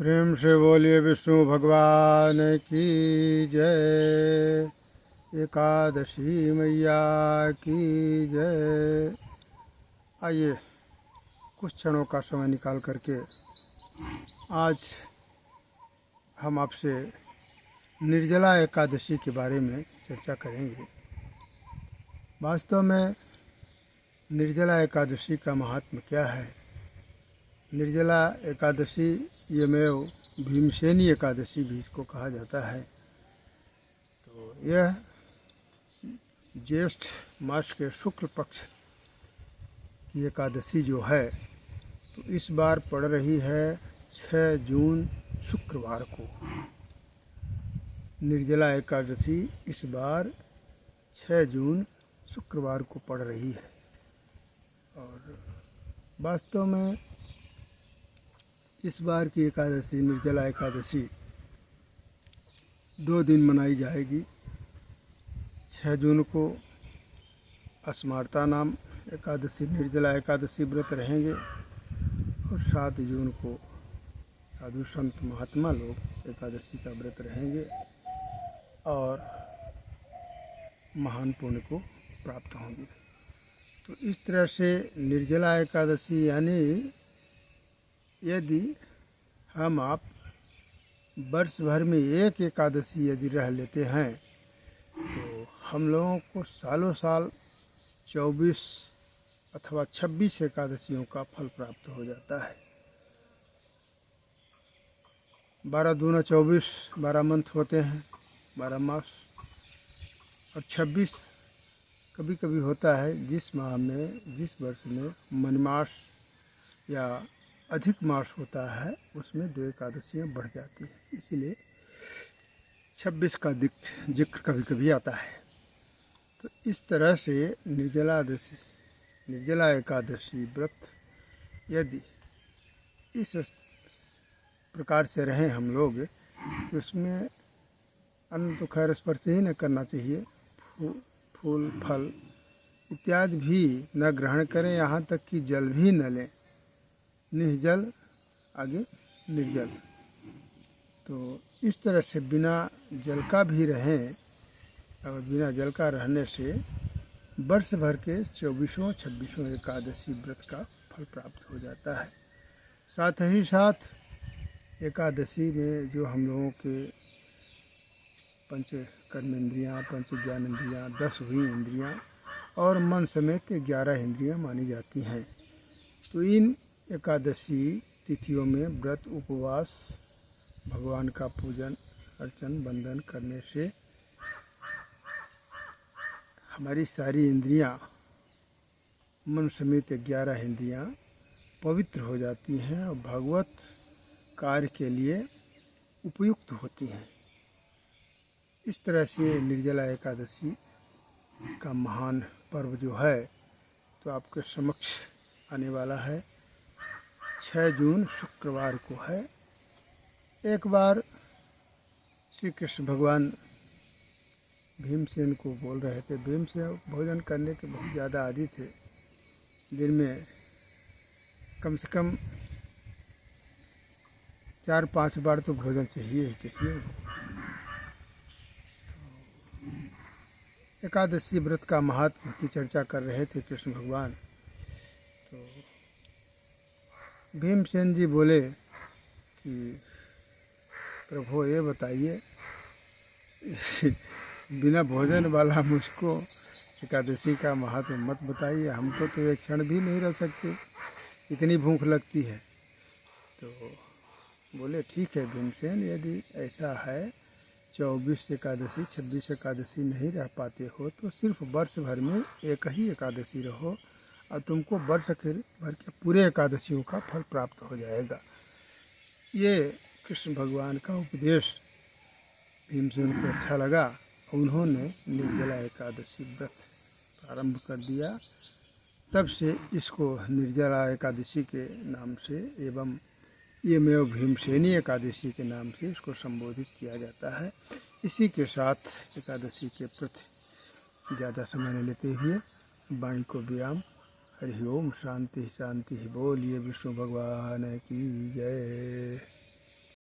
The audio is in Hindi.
प्रेम से बोलिए विष्णु भगवान की जय। एकादशी मैया की जय। आइए कुछ क्षणों का समय निकाल करके आज हम आपसे निर्जला एकादशी के बारे में चर्चा करेंगे। वास्तव में निर्जला एकादशी का महात्म्य क्या है? निर्जला एकादशी यमेव भीमसेनी एकादशी भी इसको कहा जाता है। तो यह ज्येष्ठ मास के शुक्ल पक्ष की एकादशी जो है तो इस बार पड़ रही है 6 जून शुक्रवार को। निर्जला एकादशी इस बार 6 जून शुक्रवार को पड़ रही है और वास्तव में इस बार की एकादशी निर्जला एकादशी 2 दिन मनाई जाएगी। 6 जून को स्मार्ता नाम एकादशी निर्जला एकादशी व्रत रहेंगे और 7 जून को साधु संत महात्मा लोग एकादशी का व्रत रहेंगे और महान पुण्य को प्राप्त होंगे। तो इस तरह से निर्जला एकादशी यानी यदि हम आप वर्ष भर में एक एकादशी यदि रह लेते हैं तो हम लोगों को सालों साल 24 अथवा 26 एकादशियों का फल प्राप्त हो जाता है। 12 दूना 24, 12 मंथ होते हैं, 12 मास, और 26 कभी कभी होता है जिस माह में, जिस वर्ष में मनमास या अधिक मास होता है उसमें 2 एकादशियाँ बढ़ जाती हैं, इसीलिए 26 का जिक्र कभी कभी आता है। तो इस तरह से निर्जला एकादशी व्रत यदि इस प्रकार से रहें हम लोग तो उसमें अन्न तो खैर स्पर्श ही न करना चाहिए, फूल फल इत्यादि भी न ग्रहण करें, यहाँ तक कि जल भी न लें। निजल आगे निर्जल। तो इस तरह से बिना जल का भी रहें और बिना जल का रहने से वर्ष भर के 24 एकादशी व्रत का फल प्राप्त हो जाता है। साथ ही साथ एकादशी में जो हम लोगों के पंच कर्मेंद्रियाँ, पंच ज्ञानेंद्रियाँ, 10 हुई इंद्रियाँ और मन समेत 11 इंद्रियाँ मानी जाती हैं। तो इन एकादशी तिथियों में व्रत, उपवास, भगवान का पूजन अर्चन वंदन करने से हमारी सारी इंद्रियां, मन समेत 11 इंद्रियां पवित्र हो जाती हैं और भगवत कार्य के लिए उपयुक्त होती हैं। इस तरह से निर्जला एकादशी का महान पर्व जो है तो आपके समक्ष आने वाला है। 6 जून शुक्रवार को है। एक बार श्री कृष्ण भगवान भीमसेन को बोल रहे थे। भीमसेन भोजन करने के बहुत ज़्यादा आदी थे। दिन में कम से कम 4-5 बार तो भोजन चाहिए ही चाहिए। एकादशी व्रत का महत्व की चर्चा कर रहे थे कृष्ण भगवान। तो भीमसेन जी बोले कि प्रभु ये बताइए बिना भोजन वाला मुझको एकादशी का महत्व मत बताइए, हमको तो एक क्षण भी नहीं रह सकते, इतनी भूख लगती है। तो बोले ठीक है भीमसेन, यदि ऐसा है 24 एकादशी 26 एकादशी नहीं रह पाते हो तो सिर्फ वर्ष भर में एक ही एकादशी रहो और तुमको वर्ष भर के पूरे एकादशियों का फल प्राप्त हो जाएगा। ये कृष्ण भगवान का उपदेश भीमसेन को अच्छा लगा। उन्होंने निर्जला एकादशी व्रत प्रारंभ कर दिया। तब से इसको निर्जला एकादशी के नाम से एवं यमेव भीमसेनी एकादशी के नाम से इसको संबोधित किया जाता है। इसी के साथ एकादशी के प्रति ज़्यादा समय न लेते हुए वाणी को विराम। हरि ओम। शांति शांति। बोलिए विष्णु भगवान की जय।